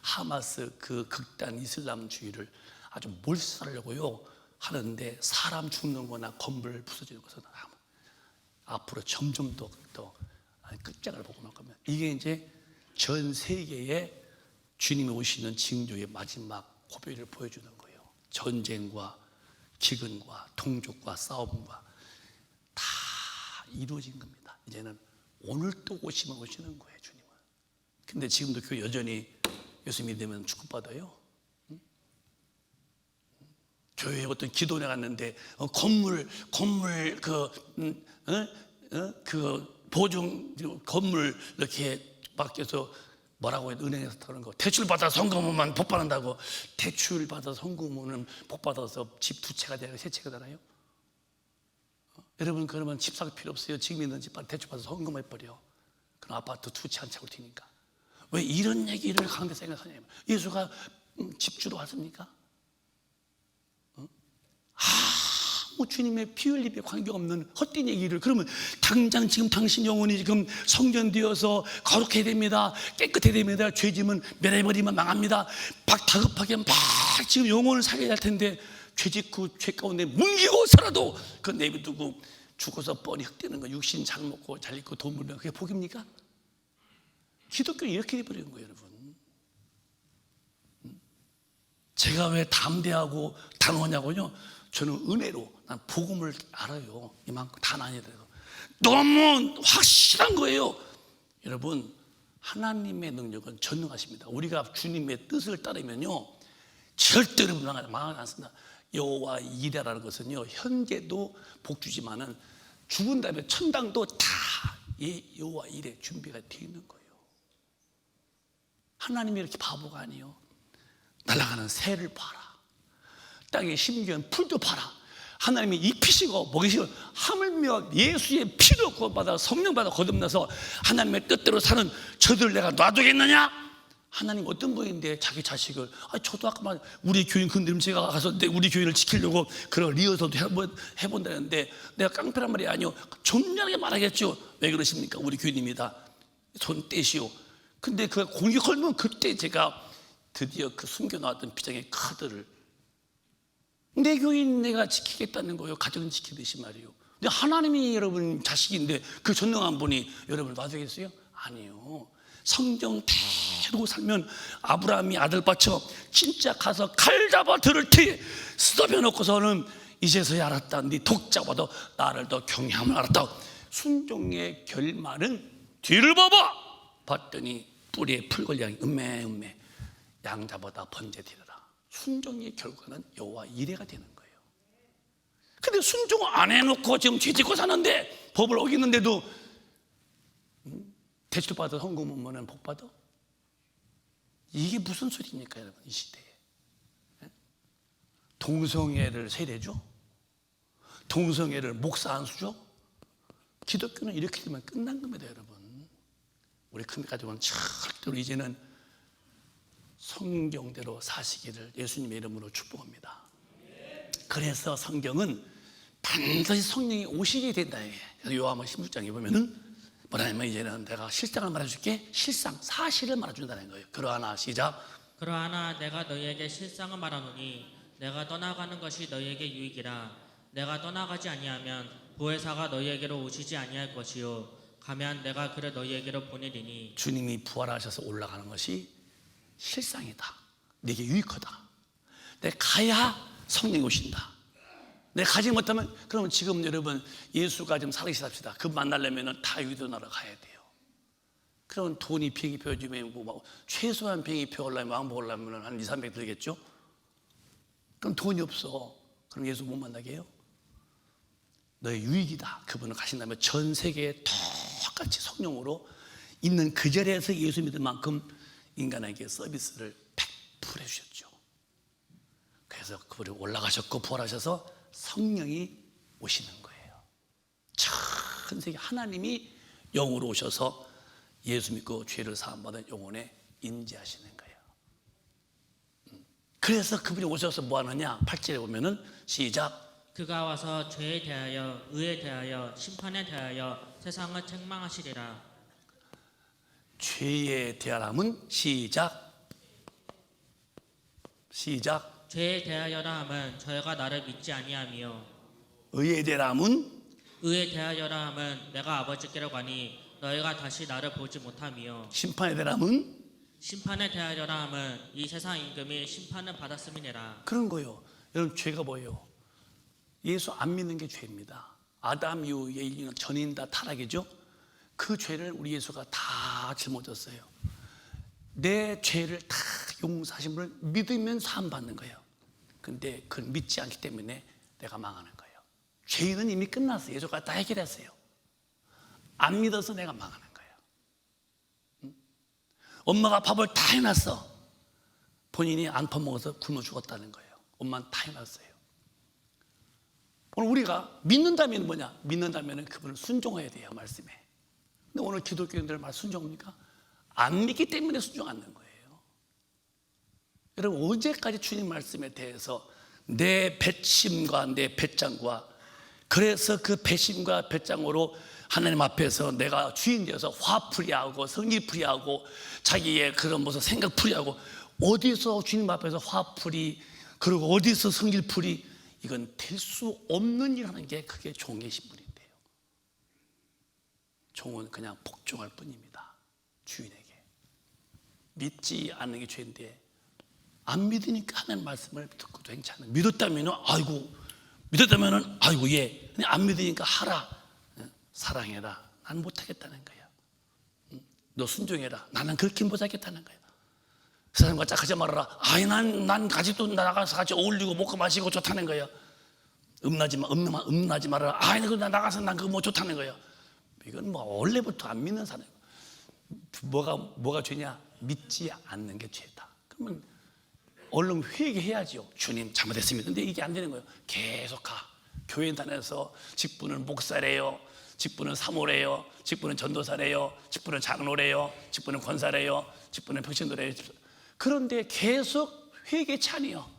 A: 하마스 그 극단 이슬람주의를 아주 몰살하려고요 하는데, 사람 죽는 거나 건물 부서지는 것은 앞으로 점점 더 끝장을 보고 말 겁니다. 이게 이제 전 세계에 주님이 오시는 징조의 마지막 고백을 보여주는 거예요. 전쟁과 기근과 동족과 싸움과 다 이루어진 겁니다. 이제는 오늘 또 오시면 오시는 거예요, 주님은. 근데 지금도 그 여전히 예수 믿으면 축복받아요. 교회에 어떤 기도회 갔는데 건물 그 보증 건물 이렇게 밖에서 뭐라고 해요? 은행에서 그런 거 대출 받아 성금하면 복 받는다고. 대출 받아 성금하면 복 받아서 집 2채가 되고 3채가 되나요? 여러분, 그러면 집 살 필요 없어요. 지금 있는 집 대출 받아서 성금해 버려. 그럼 아파트 2채 한 채 올 테니까. 왜 이런 얘기를 가운데 생각하냐면, 예수가 집주도 왔습니까? 아무 주님의 피 흘림에 관계없는 헛된 얘기를, 그러면 당장 지금 당신 영혼이 지금 성전되어서 거룩해야 됩니다, 깨끗해야 됩니다, 죄짐은 멸해버리면 망합니다, 다급하게 막 지금 영혼을 살려야 할 텐데 죄 짓고 죄 가운데 뭉기고서라도 그 내비두고 죽어서 뻔히 흙되는 거, 육신 잘 먹고 잘 입고 돈 벌면 그게 복입니까? 기독교는 이렇게 돼버리는 거예요, 여러분. 제가 왜 담대하고 단호하냐고요? 저는 은혜로 난 복음을 알아요. 이만큼 다 나뉘어요. 너무 확실한 거예요. 여러분, 하나님의 능력은 전능하십니다. 우리가 주님의 뜻을 따르면요 절대로 망하지 않습니다. 여호와 이레라는 것은요 현재도 복주지만은 죽은 다음에 천당도 다 여호와 이레 준비가 되어 있는 거예요. 하나님이 이렇게 바보가 아니에요. 날아가는 새를 봐라, 땅에 심겨진 풀도 봐라. 하나님이 입히시고 먹이시고 하물며 예수의 피로 구원받아 성령 받아 거듭나서 하나님의 뜻대로 사는 저들을 내가 놔두겠느냐? 하나님 어떤 분인데 자기 자식을 저도 아까 우리 교인 근데 제가 가서 우리 교인을 지키려고 그런 리허설도 해본다는데 내가 깡패란 말이 아니요 정렬하게 말하겠죠. 왜 그러십니까? 우리 교인입니다. 손 떼시오. 근데 그 공기 걸면 그때 제가 드디어 그 숨겨놨던 비장의 카드를 내 교인 내가 지키겠다는 거예요. 가정은 지키듯이 말이에요. 근데 하나님이 여러분 자식인데 그 전능한 분이 여러분을 놔두겠어요? 아니요. 성경 대로 살면 아브라함이 아들 바쳐 진짜 가서 칼 잡아 들을 때 쓰다벼 놓고서는 이제서야 알았다. 네 독자보다 나를 더 경외함을 알았다. 순종의 결말은 뒤를 봐봐 봤더니 뿌리에 풀걸량이 음매 양자보다 번제되리라. 순종의 결과는 여호와 이레가 되는 거예요. 근데 순종 안 해놓고 지금 죄짓고 사는데 법을 어기는데도 대출 받아 헌금하면 복 받아? 이게 무슨 소리입니까 여러분 이 시대에? 동성애를 세례죠? 동성애를 목사 안수죠? 기독교는 이렇게 되면 끝난 겁니다 여러분. 우리 큰 가족은 절대로 이제는 성경대로 사시기를 예수님의 이름으로 축복합니다. 그래서 성경은 반드시 성령이 오시게 된다. 요한복음 16장에 보면은 뭐냐면 이제는 내가 실상을 말해줄게. 실상, 사실을 말해준다는 거예요. 그러하나 시작.
B: 그러하나 내가 너희에게 실상을 말하노니 내가 떠나가는 것이 너희에게 유익이라. 내가 떠나가지 아니하면 보혜사가 너희에게로 오시지 아니할 것이요 가면 내가 그를 너희에게로 보내리니. 주님이
A: 부활하셔서 올라가는 것이 실상이다. 내게 유익하다. 내가 가야 성령이 오신다. 내가 가지 못하면 그러면 지금 여러분 예수가 좀 살아계시답시다. 그 만나려면 다 유도 나라 가야 돼요. 그러면 돈이 비행기표 주면 뭐 최소한 비행기표 올라면 왕복 올라면 한 200-300 들겠죠? 그럼 돈이 없어. 그럼 예수 못 만나게 해요? 너의 유익이다. 그분을 가신다면 전 세계에 똑같이 성령으로 있는 그 자리에서 예수 믿을 만큼 인간에게 서비스를 100% 해주셨죠. 그래서 그분이 올라가셨고 부활하셔서 성령이 오시는 거예요. 전 세계 하나님이 영으로 오셔서 예수 믿고 죄를 사함받은 영혼에 인지하시는 거예요. 그래서 그분이 오셔서 뭐 하느냐? 8절에 보면은 시작.
B: 그가 와서 죄에 대하여 의에 대하여 심판에 대하여 세상을 책망하시리라.
A: 죄에 대하람은 시작.
B: 죄에 대하여라 함은 저희가 나를 믿지 아니하며
A: 의에 대하람은
B: 의에 대하여라 함은 내가 아버지께로 가니 너희가 다시 나를 보지 못하며
A: 심판에 대하람은
B: 심판에 대하여라 함은 이 세상 임금이 심판을 받았음이니라.
A: 그런 거요. 여러분 죄가 뭐예요? 예수 안 믿는 게 죄입니다. 아담 이후에 인류는 전인 다 타락이죠. 그 죄를 우리 예수가 다 짊어졌어요. 내 죄를 다 용서하신 분을 믿으면 사함 받는 거예요. 근데 그걸 믿지 않기 때문에 내가 망하는 거예요. 죄는 이미 끝났어요. 예수가 다 해결했어요. 안 믿어서 내가 망하는 거예요. 엄마가 밥을 다 해놨어. 본인이 안 퍼먹어서 굶어 죽었다는 거예요. 엄마는 다 해놨어요. 오늘 우리가 믿는다면 뭐냐? 믿는다면 그분을 순종해야 돼요. 말씀에. 근데 오늘 기독교인들 말 순종합니까? 안 믿기 때문에 순종 않는 거예요. 여러분 언제까지 주님 말씀에 대해서 내 배심과 내 배짱과 그래서 그 배심과 배짱으로 하나님 앞에서 내가 주인 되어서 화풀이하고 성질풀이하고 자기의 그런 무슨 생각풀이하고 어디서 주님 앞에서 화풀이 그리고 어디서 성질풀이 이건 될 수 없는 일 하는 게 그게 종의 신분인데요. 종은 그냥 복종할 뿐입니다. 주인에게. 믿지 않는 게 죄인데 안 믿으니까 하나님 말씀을 듣고도 괜찮아요. 믿었다면 아이고 믿었다면은 아이고 얘 그냥 안 믿으니까 하라. 사랑해라. 난 못하겠다는 거야. 너 순종해라. 나는 그렇게 못하겠다는 거야. 그 사람과 짝하지 말아라. 아이 난 아직도 나가서 같이 어울리고 먹고 마시고 좋다는 거야. 음나지 말아라. 아이 나 나가서 난 그거 뭐 좋다는 거야. 이건 뭐 원래부터 안 믿는 사람. 뭐가 죄냐? 믿지 않는 게 죄다. 그러면 얼른 회개해야죠. 주님 잘못했습니다. 근데 이게 안 되는 거예요. 계속 가. 교회 다녀서 직분은 목사래요. 직분은 사모래요. 직분은 전도사래요. 직분은 장로래요. 직분은 권사래요. 직분은 평신도래요. 그런데 계속 회개 찬이요.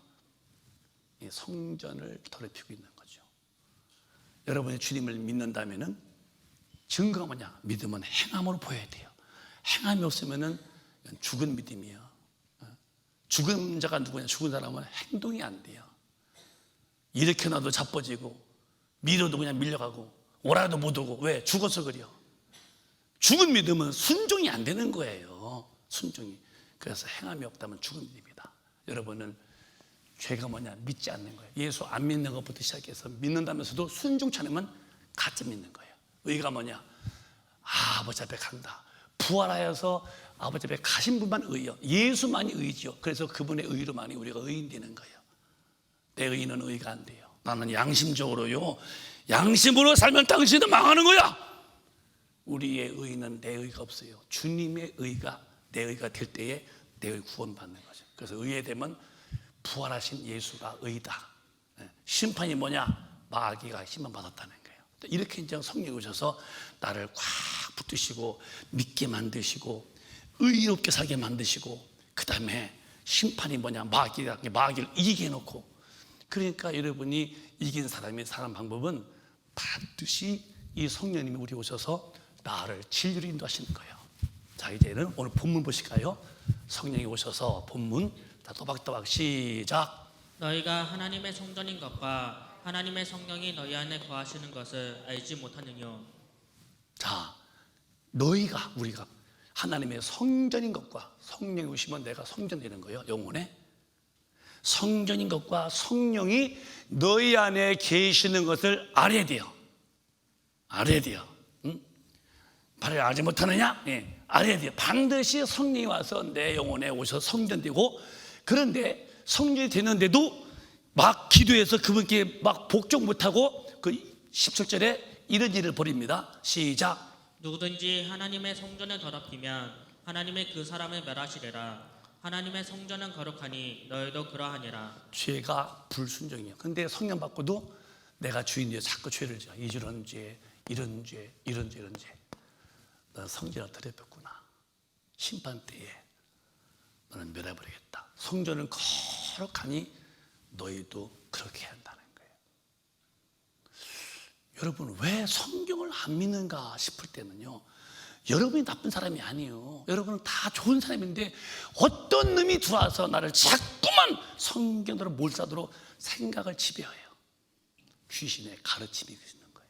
A: 성전을 더럽히고 있는 거죠. 여러분이 주님을 믿는다면은 증거가 뭐냐? 믿음은 행함으로 보여야 돼요. 행함이 없으면은 죽은 믿음이에요. 죽은 자가 누구냐? 죽은 사람은 행동이 안 돼요. 이렇게 놔도 자빠지고 밀어도 그냥 밀려가고 오라도 못 오고. 왜? 죽어서 그래요. 죽은 믿음은 순종이 안 되는 거예요. 순종이. 그래서 행함이 없다면 죽은 믿음이다. 여러분은 죄가 뭐냐? 믿지 않는 거예요. 예수 안 믿는 것부터 시작해서 믿는다면서도 순종치 않으면 가짜 믿는 거예요. 의가 뭐냐? 아버지 앞에 간다. 부활하여서 아버지 앞에 가신 분만 의요. 예수만이 의지요. 그래서 그분의 의로만이 우리가 의인 되는 거예요. 내 의는 의가 안 돼요. 나는 양심적으로요. 양심으로 살면 당신은 망하는 거야. 우리의 의는 내 의가 없어요. 주님의 의가 내 의가 될 때에 내 의 구원받는 거죠. 그래서 의에 되면 부활하신 예수가 의다. 심판이 뭐냐? 마귀가 심판받았다는 거예요. 이렇게 이제 성령이 오셔서 나를 꽉 붙드시고 믿게 만드시고 의롭게 살게 만드시고, 그 다음에 심판이 뭐냐? 마귀를 이기게 해놓고. 그러니까 여러분이 이긴 사람이 사는 방법은 반드시 이 성령님이 우리 오셔서 나를 진리로 인도하시는 거예요. 자, 이제는 오늘 본문 보실까요? 성령이 오셔서 본문 또박또박 시작.
B: 너희가 하나님의 성전인 것과 하나님의 성령이 너희 안에 거하시는 것을 알지 못하느뇨.
A: 자, 너희가, 우리가 하나님의 성전인 것과, 성령이 오시면 내가 성전 되는 거예요. 영혼에 성전인 것과 성령이 너희 안에 계시는 것을 알아야 돼요. 알아야 돼요. 응? 바로 알지 못하느냐? 예, 알아야 돼요. 반드시 성령이 와서 내 영혼에 오셔서 성전되고, 그런데 성전이 되는데도 막 기도해서 그분께 막 복종 못하고 그 17절에 이런 일을 벌입니다. 시작.
B: 누구든지 하나님의 성전을 더럽히면 하나님의 그 사람을 멸하시리라. 하나님의 성전은 거룩하니 너희도 그러하니라.
A: 죄가 불순종이에요. 근데 성령 받고도 내가 주인이여 자꾸 죄를 지어. 이런 죄, 이런 죄, 이런 죄, 이런 죄. 너는 성전을 더럽혔구나. 심판 때에 너는 멸해버리겠다. 성전은 거룩하니 너희도 그렇게 해야 한다는 거예요. 여러분, 왜 성경을 안 믿는가 싶을 때는요, 여러분이 나쁜 사람이 아니에요. 여러분은 다 좋은 사람인데 어떤 놈이 들어와서 나를 자꾸만 성경으로 몰사도록 생각을 지배해요. 귀신의 가르침이 있는 거예요.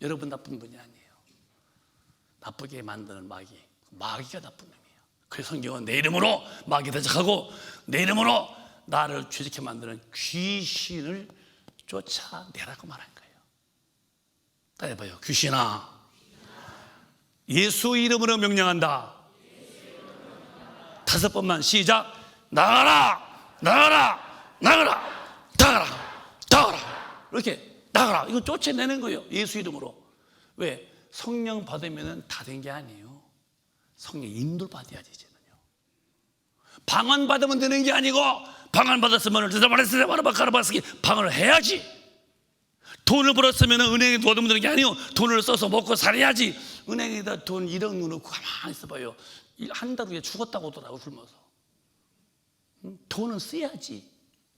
A: 여러분 나쁜 분이 아니에요. 나쁘게 만드는 마귀가 나쁜 놈이에요. 그래서 성경은 내 이름으로 마귀 대적하고 내 이름으로 나를 죄짓게 만드는 귀신을 쫓아내라고 말한 거예요. 따라해봐요. 귀신아, 예수 이름으로 명령한다. 5번만 시작. 나가라, 나가라, 나가라, 나가라, 나가라. 이렇게 나가라. 이거 쫓아내는 거예요. 예수 이름으로. 왜? 성령 받으면 다 된 게 아니에요. 성령 인도를 받아야지. 이제는요. 방언 받으면 되는 게 아니고, 방언 받았으면 방언을 해야지. 돈을 벌었으면 은행에 넣어두면 되는 게 아니에요. 돈을 써서 먹고 살아야지. 은행에다 돈 1억 넣어놓고 가만히 있어봐요. 한 달 후에 죽었다고 하더라고, 굶어서. 돈은 써야지,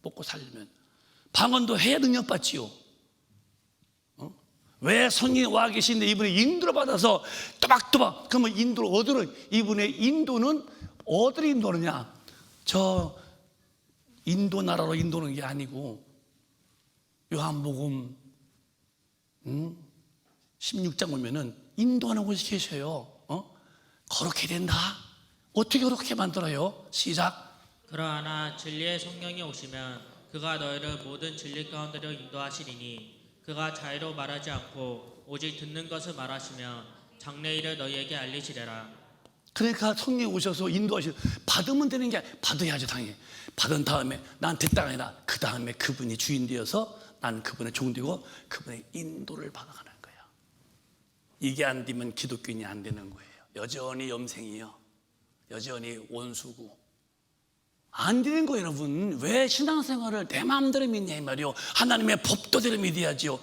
A: 먹고 살려면. 방언도 해야 능력받지요. 왜 성령이 와 계신데 이분의 인도를 받아서 또박또박. 그러면 인도를 어디로, 이분의 인도는 어디로 인도느냐? 저 인도 나라로 인도는 게 아니고, 요한복음 16장 보면은 인도하는 곳이 계셔요. 거룩해야 된다. 어떻게 그렇게 만들어요? 시작.
B: 그러하나 진리의 성령이 오시면 그가 너희를 모든 진리 가운데로 인도하시리니 그가 자유로 말하지 않고 오직 듣는 것을 말하시며 장래일을 너희에게 알리시리라.
A: 그러니까 성령이 오셔서 인도하시, 받으면 되는 게 아니라 받아야죠. 당연히 받은 다음에 난 됐다가 아니라 그 다음에 그분이 주인 되어서 난 그분의 종되고 그분의 인도를 받아가는 거야. 이게 안 되면 기독교인이 안 되는 거예요. 여전히 염생이요, 여전히 원수고 안 되는 거예요. 여러분, 왜 신앙생활을 내 마음대로 믿냐 이 말이요. 하나님의 법도대로 믿어야지요.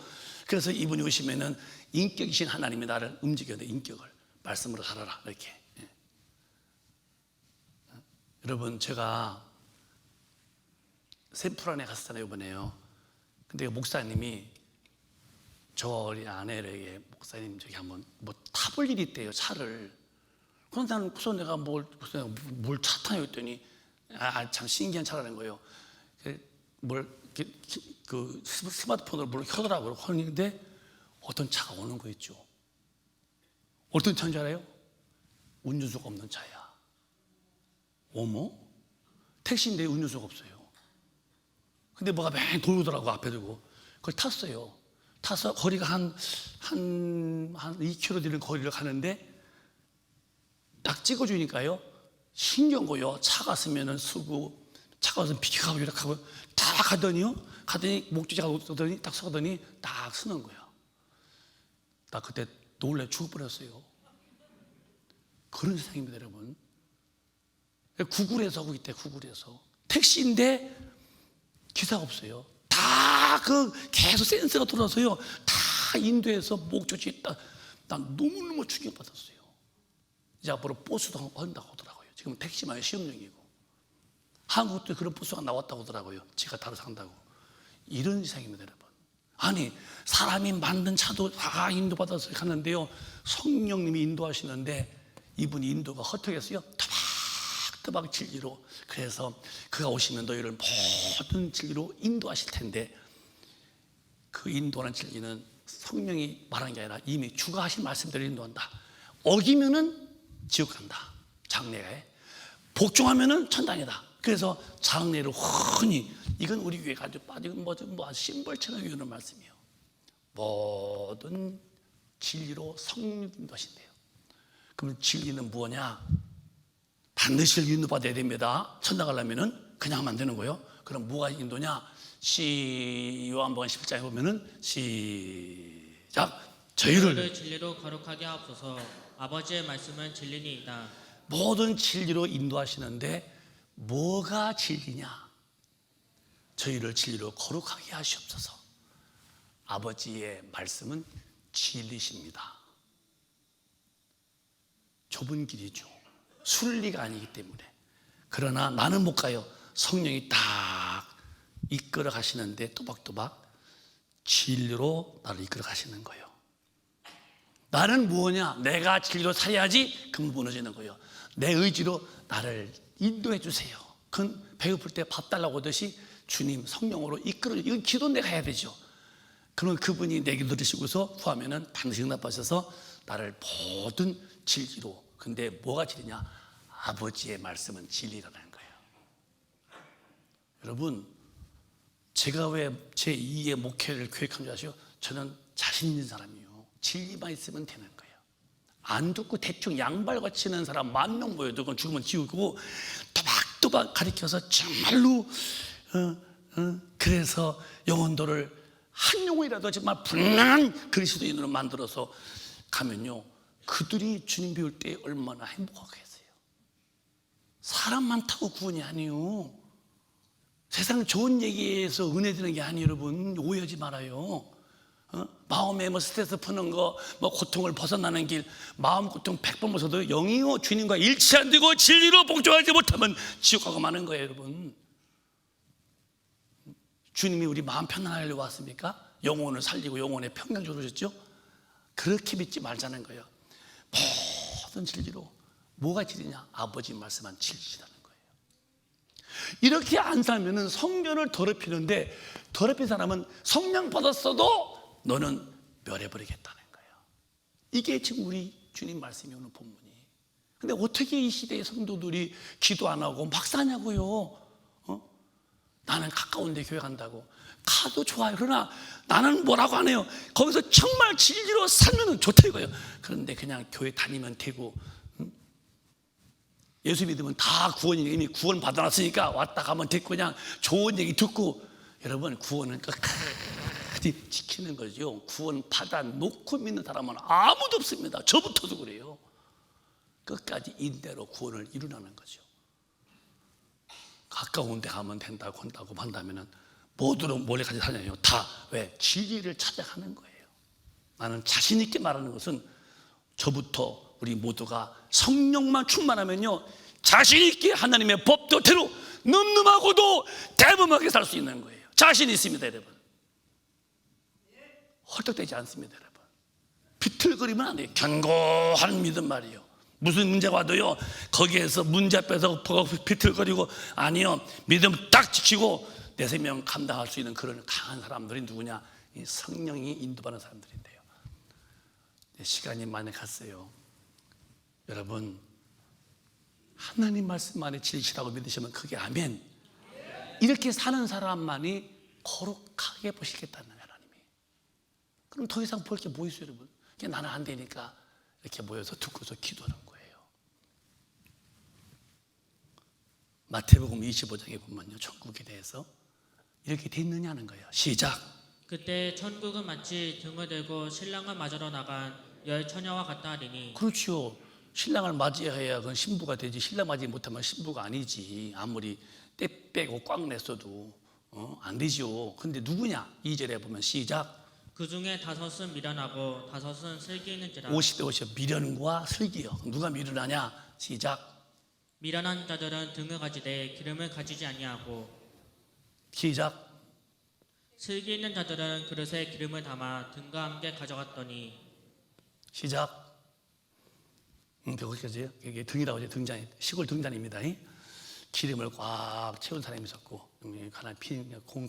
A: 그래서 이분이 오시면은 인격이신 하나님이 나를 움직여야 돼. 인격을 말씀으로 살아라 이렇게. 예. 여러분, 제가 샘플안에 갔었잖아요 이번에요. 근데 목사님이 저희 아내에게, 목사님 저기 한번 뭐 타볼 일이 있대요, 차를. 그런데 나는 무슨 내가 뭘 차 타요 했더니 참 신기한 차라는 거예요. 그 스마트폰으로 뭘 켜더라고요. 하는데 어떤 차가 오는 거 있죠. 어떤 차인 줄 알아요? 운전수가 없는 차야. 어머? 택시인데 운전수가 없어요. 근데 뭐가 맹 돌더라고 앞에 두고. 그걸 탔어요. 타서 거리가 한 2km 되는 거리를 가는데 딱 찍어주니까요, 신기한 거요. 차가 쓰면은 쓰고, 차가 쓰면 비켜가고 이렇게 하고 다 가더니 목적지가 오더니 딱 서더니 딱 쓰는 거야. 나 그때 놀래 죽을 뻔했어요. 그런 세상입니다, 여러분. 구글에서 하고 있대. 구글에서 택시인데 기사가 없어요. 다 계속 센서가 돌아서요. 다 인도에서 목적지 딱. 난 너무너무 충격받았어요. 이제 앞으로 버스도 한다고 하더라고요. 지금 택시만 시험 중이고. 한국도 그런 버스가 나왔다고 하더라고요. 지가 따로 산다고. 이런 세상입니다, 여러분. 아니, 사람이 만든 차도 다 인도받아서 가는데요, 성령님이 인도하시는데 이분이 인도가 헛되겠어요. 토박토박 진리로. 그래서 그가 오시면 너희를 모든 진리로 인도하실 텐데, 그 인도하는 진리는 성령이 말하는 게 아니라 이미 주가 하신 말씀대로 인도한다. 어기면은 지옥 간다, 장래에. 복종하면은 천당이다. 그래서 장래를 흔히, 이건 우리 교회가 아주 빠지고 뭐 심벌처럼 외우는 말씀이에요. 모든 진리로 성령 인도하신대요. 그러면 진리는 뭐냐? 반드시 인도받아야 됩니다. 천당 가려면은 그냥 하면 안 되는 거예요. 그럼 뭐가 인도냐? 요한복음 11장에 보면은 시작. 저희를
B: 진리로 거룩하게 하옵소서. 아버지의 말씀은 진리니이다.
A: 모든 진리로 인도하시는데 뭐가 진리냐? 저희를 진리로 거룩하게 하시옵소서. 아버지의 말씀은 진리십니다. 좁은 길이죠. 순리가 아니기 때문에. 그러나 나는 못 가요. 성령이 딱 이끌어 가시는데 또박또박 진리로 나를 이끌어 가시는 거예요. 나는 뭐냐? 내가 진리로 살아야지. 그럼 무너지는 거예요. 내 의지로 나를 인도해 주세요. 그건 배고플 때 밥 달라고 하듯이 주님 성령으로 이끌어, 이건 기도 내가 해야 되죠. 그러면 그분이 내 기도 들으시고서 구하면은 반드시 응답하셔서 나를 모든 진리로. 근데 뭐가 진리냐? 아버지의 말씀은 진리라는 거예요. 여러분, 제가 왜 제 2의 목회를 계획한 줄 아시죠? 저는 자신 있는 사람이에요. 진리만 있으면 되는 거예요. 안 듣고 대충 양발과 치는 사람 10,000명 모여도 그건 죽으면 지우고, 또박또박 가리켜서 정말로 그래서 영혼도를 한 영혼이라도 정말 분명한 그리스도인으로 만들어서 가면요, 그들이 주님 배울 때 얼마나 행복하겠어요. 사람 많다고 구원이 아니에요. 세상 좋은 얘기에서 은혜 드는 게 아니에요. 여러분, 오해하지 말아요. 마음에 뭐 스트레스 푸는 거, 뭐 고통을 벗어나는 길, 마음 고통 100번 벗어도 영이요 주님과 일치 안 되고 진리로 복종하지 못하면 지옥 가고 마는 거예요, 여러분. 주님이 우리 마음 편안하게 하려고 왔습니까? 영혼을 살리고 영혼의 평강 주셨죠? 그렇게 믿지 말자는 거예요. 모든 진리로. 뭐가 진리냐? 아버지 말씀만 진리시라는 거예요. 이렇게 안 살면은 성전을 더럽히는데, 더럽힌 사람은 성령 받았어도 너는 멸해버리겠다는 거예요. 이게 지금 우리 주님 말씀이 오는 본문이. 근데 어떻게 이 시대의 성도들이 기도 안 하고 막 사냐고요. 나는 가까운 데 교회 간다고. 가도 좋아요. 그러나 나는 뭐라고 안 해요. 거기서 정말 진리로 살면 좋다 이거예요. 그런데 그냥 교회 다니면 되고, 예수 믿으면 다 구원이, 이미 구원 받아놨으니까 왔다 가면 됐고 그냥 좋은 얘기 듣고. 여러분, 구원은 끝까지 지키는 거죠. 구원 받아 놓고 믿는 사람은 아무도 없습니다. 저부터도 그래요. 끝까지 인대로 구원을 이루라는 거죠. 가까운 데 가면 된다고 한다면 모두로 멀리까지 사냐요. 다 왜? 진리를 찾아가는 거예요. 나는 자신 있게 말하는 것은 저부터 우리 모두가 성령만 충만하면요, 자신 있게 하나님의 법도대로 늠름하고도 대범하게 살 수 있는 거예요. 자신 있습니다, 여러분. 헐떡대지 않습니다, 여러분. 비틀거리면 안 돼요. 견고한 믿음 말이에요. 무슨 문제가 와도요, 거기에서 문제 앞에서 비틀거리고, 아니요, 믿음 딱 지키고 내 생명 감당할 수 있는 그런 강한 사람들이 누구냐? 이 성령이 인도받는 사람들인데요. 시간이 많이 갔어요. 여러분, 하나님 말씀 안에 진리시라고 믿으시면 그게 아멘. 이렇게 사는 사람만이 거룩하게 보시겠다는 하나님이. 그럼 더 이상 볼 게 뭐 있어요, 여러분? 나는 안 되니까 이렇게 모여서 듣고서 기도하는 거예요. 마태복음 25장에 보면요, 천국에 대해서 이렇게 돼 있느냐는 거예요. 시작.
B: 그때 천국은 마치 등을 들고 신랑을 맞으러 나간 열 처녀와 같다 하리니.
A: 그렇죠. 신랑을 맞이해야 그건 신부가 되지, 신랑 맞이 못하면 신부가 아니지. 아무리 때 빼고 꽉 냈어도 안 되죠. 근데 누구냐? 2절에 보면 시작.
B: 그 중에 5은 미련하고 5은 슬기 있는지라.
A: 50대 50 미련과 슬기요. 누가 미련하냐? 시작.
B: 미련한 자들은 등을 가지되 기름을 가지지 아니하고,
A: 시작.
B: 슬기 있는 자들은 그릇에 기름을 담아 등과 함께 가져갔더니.
A: 시작. 거기까지요. 이게 등이라고 하죠. 등잔, 시골 등잔입니다. 기름을 꽉 채운 사람이 있었고, 가난 피는 공,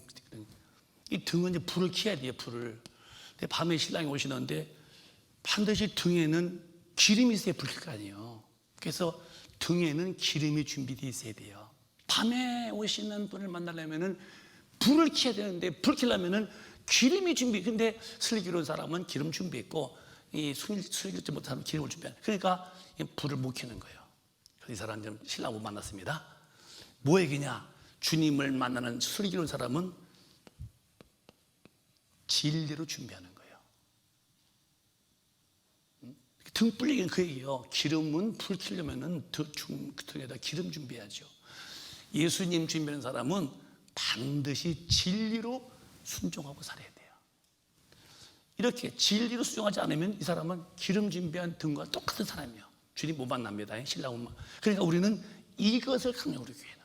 A: 이 등은 이제 불을 켜야 돼요. 불을. 근데 밤에 신랑이 오시는데 반드시 등에는 기름이 있어야 불 켤 거 아니에요. 그래서 등에는 기름이 준비되어 있어야 돼요. 밤에 오시는 분을 만나려면은 불을 켜야 되는데, 불 켜려면은 기름이 준비. 근데 슬기로운 사람은 기름 준비했고, 이 슬기롭지 못한 사람은 기름을 준비하는. 그러니까 불을 못 켜는 거예요. 그래서 이 사람 좀 신랑 못 만났습니다. 뭐 얘기냐? 주님을 만나는 슬기로운 사람은 진리로 준비하는 거예요. 등 불리기는 그 얘기예요. 기름은 불 켜려면은 등에다 기름 준비해야죠. 예수님 준비하는 사람은 반드시 진리로 순종하고 살아야 돼요. 이렇게 진리로 순종하지 않으면 이 사람은 기름 준비한 등과 똑같은 사람이에요. 주님 못 만납니다. 신랑 못 만. 그러니까 우리는 이것을 강조하고, 우리 교회는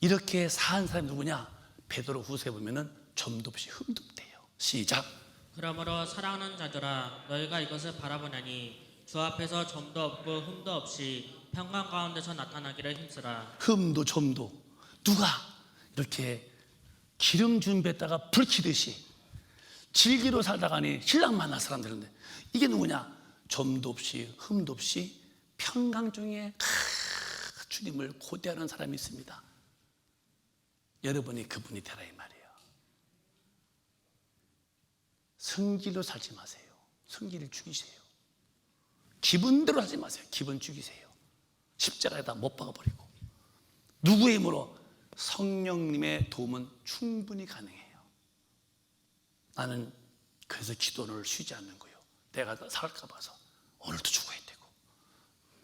A: 이렇게 사는 사람이 누구냐? 베드로 후서에 보면은 점도 없이 흠도 없대요. 시작.
B: 그러므로 사랑하는 자들아, 너희가 이것을 바라보냐니 주 앞에서 점도 없고 흠도 없이 평강 가운데서 나타나기를 힘쓰라.
A: 흠도 점도 누가 이렇게 기름 준비했다가 불 켜듯이 진리로 살다가니 신랑 만난 사람들인데, 이게 누구냐? 점도 없이 흠도 없이 평강 중에 주님을 고대하는 사람이 있습니다. 여러분이 그분이 되라 이 말이에요. 성질로 살지 마세요. 성질을 죽이세요. 기분대로 살지 마세요. 기분 죽이세요. 십자가에다 못 박아버리고. 누구의 힘으로? 성령님의 도움은 충분히 가능해요. 나는 그래서 기도를 쉬지 않는 거예요. 내가 살까 봐서 오늘도 죽어야 되고,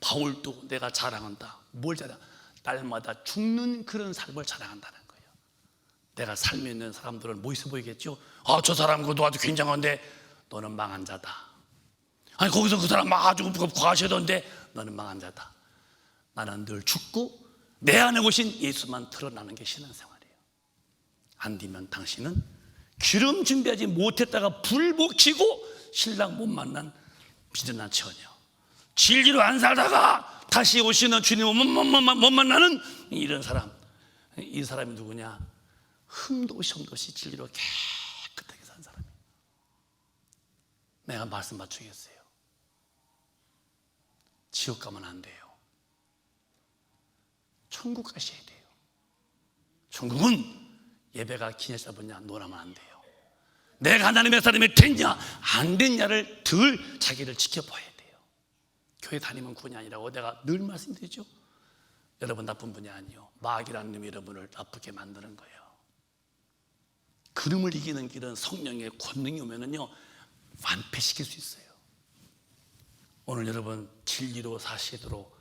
A: 바울도 내가 자랑한다. 뭘 자랑? 날마다 죽는 그런 삶을 자랑한다는 거예요. 내가 삶에 있는 사람들은 뭐 있어 보이겠죠? 아, 저 사람 그것도 아주 굉장한데 너는 망한 자다. 아니, 거기서 그 사람 아주 과하시던데 너는 망한 자다. 나는 늘 죽고 내 안에 오신 예수만 드러나는 게 신앙생활이에요. 안 되면 당신은 기름 준비하지 못했다가 불 못 켜고 신랑 못 만난 미련한 처녀, 진리로 안 살다가 다시 오시는 주님을 못 만나는 이런 사람. 이 사람이 누구냐? 흠도 없이 흠도 없이 진리로 깨끗하게 산 사람이에요. 내가 말씀 맞추겠어요. 지옥 가면 안 돼요. 천국 가셔야 돼요. 천국은 예배가 기념사 보냐 놀아면 안 돼요. 내가 하나님의 사람이 됐냐 안 됐냐를 늘 자기를 지켜봐야 돼요. 교회 다니면 구원이 아니라고 내가 늘 말씀드리죠. 여러분 나쁜 분이 아니요, 마귀라는 놈이 여러분을 나쁘게 만드는 거예요. 그름을 이기는 길은 성령의 권능이 오면은요 완패시킬 수 있어요. 오늘 여러분 진리로 사시도록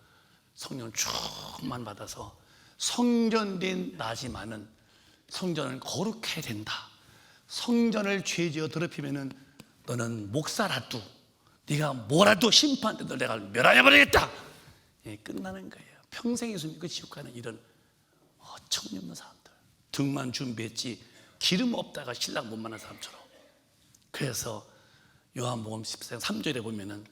A: 성령 충만 받아서 성전된 나지만은 성전을 거룩해야 된다. 성전을 죄지어 더럽히면은 너는 목사라도 네가 뭐라도 심판돼도 내가 멸하여버리겠다. 예, 끝나는 거예요. 평생 예수 믿고 지옥 가는 이런 어처구니없는 사람들, 등만 준비했지 기름 없다가 신랑 못 만난 사람처럼. 그래서 요한복음 14장 3절에 보면은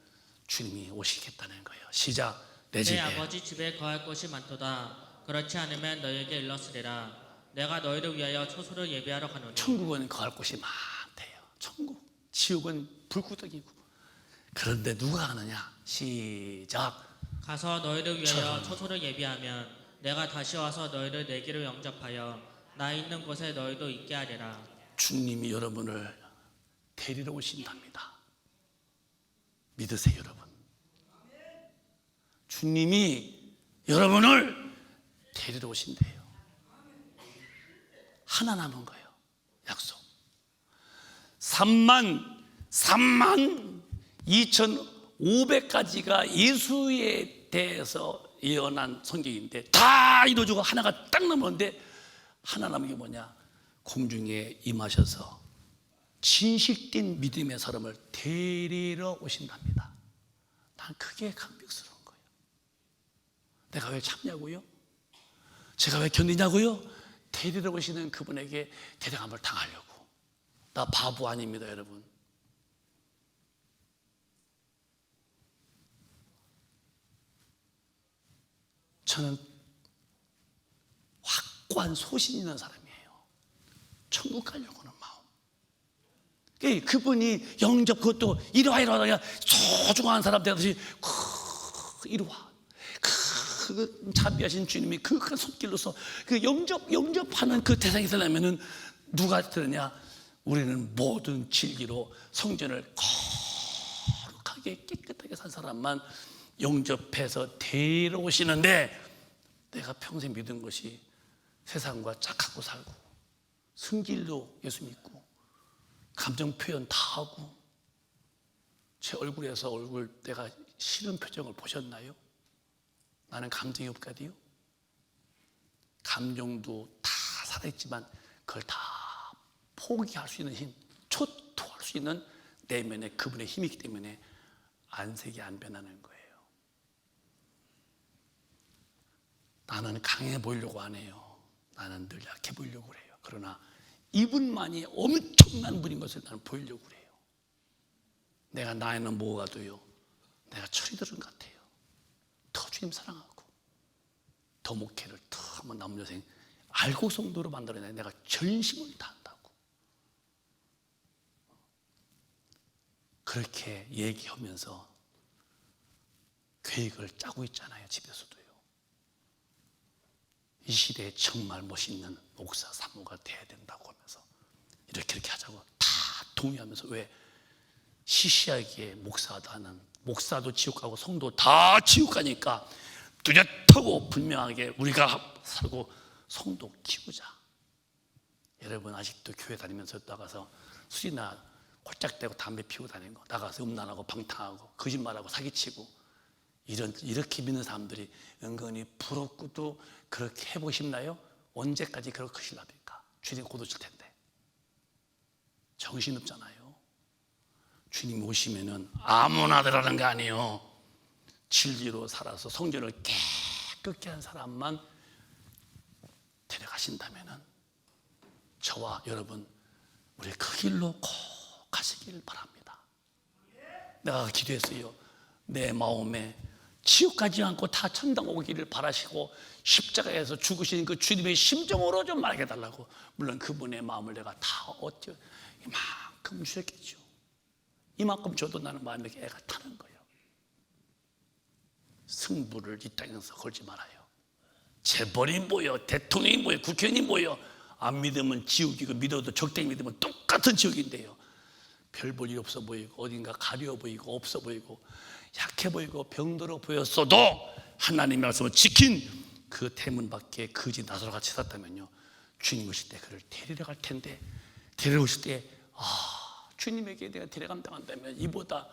A: 주님이 오시겠다는 거예요. 시작. 내 집에
B: 아버지 집에 거할 곳이 많도다. 그렇지 않으면 너에게 일렀으리라. 내가 너희를 위하여 초소를 예비하러 가노니.
A: 천국은 거할 곳이 많대요. 천국, 지옥은 불구덩이고. 그런데 누가 가느냐? 시작.
B: 가서 너희를 위하여 초소를 예비하면 내가 다시 와서 너희를 내 길을 영접하여 나 있는 곳에 너희도 있게 하리라.
A: 주님이 여러분을 데리러 오신답니다. 믿으세요, 여러분. 주님이 여러분을 데리러 오신대요. 하나 남은 거예요. 약속. 3만 2,500가지가 예수에 대해서 예언한 성경인데 다 이루어지고 하나가 딱 남았는데 하나 남은 게 뭐냐? 공중에 임하셔서 진실된 믿음의 사람을 데리러 오신답니다. 난 그게 감격스러운 거예요. 내가 왜 참냐고요? 제가 왜 견디냐고요? 데리러 오시는 그분에게 대장함을 당하려고. 나 바보 아닙니다, 여러분. 저는 확고한 소신 있는 사람이에요. 천국 가려고 하는 마음. 그분이 영접, 그것도 이리와 그냥 소중한 사람 되듯이 이리와. 그 자비하신 주님이 그 큰 손길로서 그 영접하는 그 대상이 되려면은 누가 되느냐? 우리는 모든 진리로 성전을 거룩하게 깨끗하게 산 사람만 영접해서 데려오시는데, 내가 평생 믿은 것이 세상과 짝하고 살고 승질도 예수 믿고 감정 표현 다 하고, 제 얼굴에서 내가 싫은 표정을 보셨나요? 나는 감정이 없거든요. 감정도 다 살아있지만 그걸 다 포기할 수 있는 힘, 초토할 수 있는 내면에 그분의 힘이 있기 때문에 안색이 안 변하는 거예요. 나는 강해 보이려고 안 해요. 나는 늘 약해 보이려고 그래요. 그러나 이분만이 엄청난 분인 것을 나는 보이려고 그래요. 내가 나이는 먹어가도요, 내가 철이 들은 것 같아요. 더 주님 사랑하고 더 목회를 더 한번 남은 여생 알고 성도로 만들어내 내가 전심을 다한다고 그렇게 얘기하면서 계획을 짜고 있잖아요. 집에서도요. 이 시대에 정말 멋있는 목사 사모가 돼야 된다고 하면서 이렇게 하자고 다 동의하면서, 왜 시시하게 목사도 하는, 목사도 지옥 가고 성도 다 지옥 가니까 뚜렷하고 분명하게 우리가 살고 성도 키우자. 여러분 아직도 교회 다니면서 나가서 술이나 홀짝대고 담배 피우고 다니는 거, 나가서 음란하고 방탕하고 거짓말하고 사기치고 이렇게 믿는 사람들이 은근히 부럽고도 그렇게 해보고 싶나요? 언제까지 그렇게 하실랍니까? 주님 곧 오실 텐데. 정신없잖아요. 주님이 오시면은 아무나 들어가는 거 아니에요. 진리로 살아서 성전을 깨끗게 한 사람만 데려가신다면은 저와 여러분 우리 그 길로 꼭 가시길 바랍니다. 내가 기도했어요. 내 마음에 지옥 가지 않고 다 천당 오기를 바라시고 십자가에서 죽으신 그 주님의 심정으로 좀 말하게 해달라고. 물론 그분의 마음을 내가 다 어찌 이만큼 주셨겠죠. 이만큼 줘도 나는 마음에 애가 타는 거예요. 승부를 이 땅에서 걸지 말아요. 재벌이 뭐여, 대통령이 뭐여, 국회의원이 뭐여. 안 믿으면 지옥이고 믿어도 적당히 믿으면 똑같은 지옥인데요. 별 볼 일 없어 보이고 어딘가 가려워 보이고 없어 보이고 약해 보이고 병들어 보였어도 하나님의 말씀을 지킨 그 대문 밖에 거지 나사로 같이 섰다면요, 주님 오실 때 그를 데리러 갈 텐데, 데리러 오실 때 주님에게 내가 데려간다면 이보다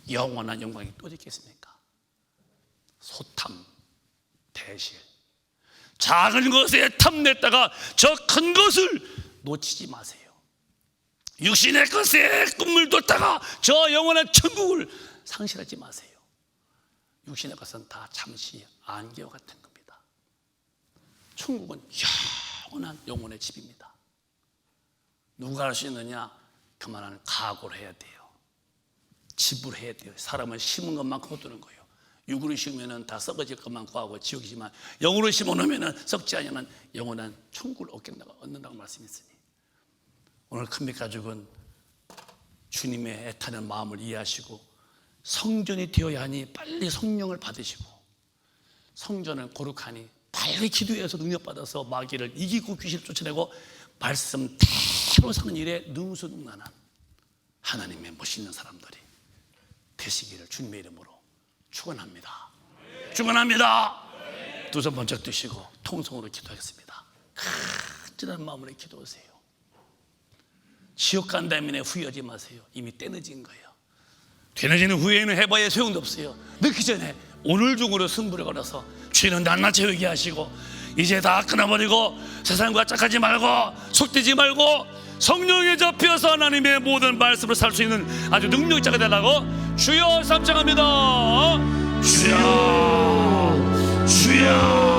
A: 영원한 영광이 또 있겠습니까? 소탐, 대실, 작은 것에 탐냈다가 저 큰 것을 놓치지 마세요. 육신의 것에 꿈을 뒀다가 저 영원한 천국을 상실하지 마세요. 육신의 것은 다 잠시 안개와 같은 겁니다. 천국은 영원한 영혼의 집입니다. 누가 할 수 있느냐? 그만한 각오를 해야 돼요. 지불해야 돼요. 사람은 심은 것만큼 얻는 거예요. 육으로 심으면 다 썩어질 것만 구하고 지옥이지만, 영으로 심어놓으면 썩지 않으면 영원한 천국을 얻는다고 말씀했으니, 오늘 큰빛 가족은 주님의 애타는 마음을 이해하시고 성전이 되어야 하니 빨리 성령을 받으시고, 성전을 거룩하니 빨리 기도해서 능력받아서 마귀를 이기고 귀신을 쫓아내고 말씀대로 사는 일에 능수능란한 하나님의 멋있는 사람들이 되시기를 주님의 이름으로 축원합니다. 축원합니다. 두 손 번쩍 드시고 통성으로 기도하겠습니다. 간절한 마음으로 기도하세요. 지옥 간다면에 후회하지 마세요. 이미 때 늦은 거예요. 되어지는 후회는 해봐야 소용도 없어요. 늦기 전에 오늘 중으로 승부를 걸어서 주인은 낱낱이 회개 하시고 이제 다 끊어버리고 세상과 짝하지 말고 속되지 말고 성령에 잡혀서 하나님의 모든 말씀을 살 수 있는 아주 능력자가 되라고 주여 삼창합니다. 주여, 주여.